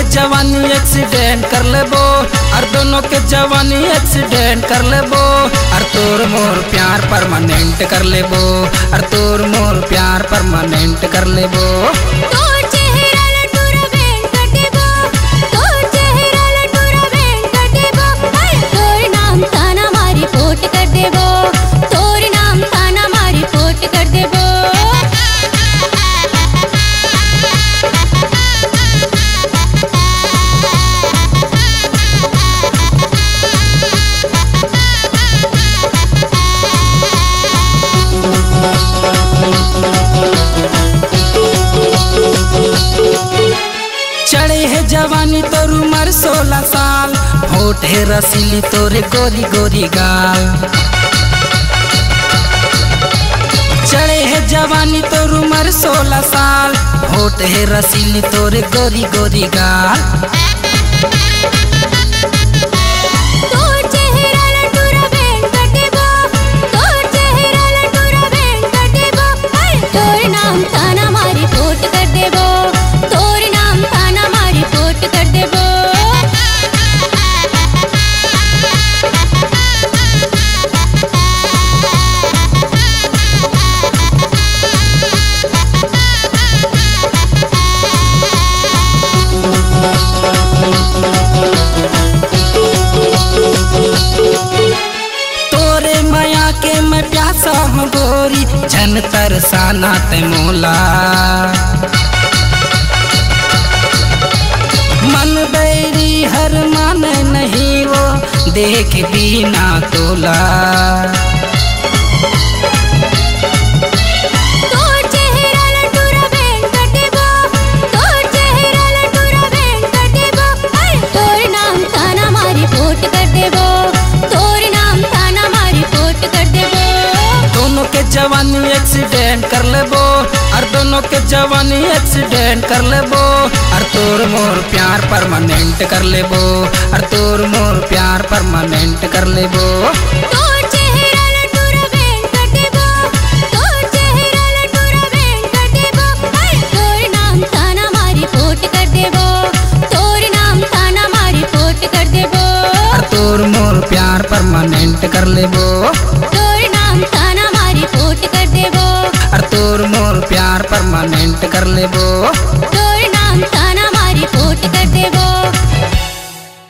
जवानी एक्सीडेंट कर लेबो, और दोनों के जवानी एक्सीडेंट कर लेबो, और तोर मोर प्यार परमानेंट कर लेबो, और तोर मोर प्यार परमानेंट कर लेबो। चढ़े है जवानी तोर उम्र 16 साल, होठ है रसीली तोरे गोरी गोरी गाल। चढ़े है जवानी तोर उम्र 16 साल, होठ है रसीली तोरे गोरी गोरी गाल। तोरे माया के मैं प्यासा हूँ गोरी, झन तरसाना ते मोला। मन बैरी हर मान नहीं वो, देख बिना तोला। जवानी एक्सीडेंट कर लेबो, और दोनों के जवानी एक्सीडेंट कर लेबो, और तोर मोर प्यार परमानेंट कर लेबो, और तोर मोर प्यार परमानेंट कर लेबो। तोर मोर प्यार परमानेंट कर लेबो, और तोर मोर प्यार परमानेंट कर लेबो, तोर नाम थाना मारी फोट कर देबो।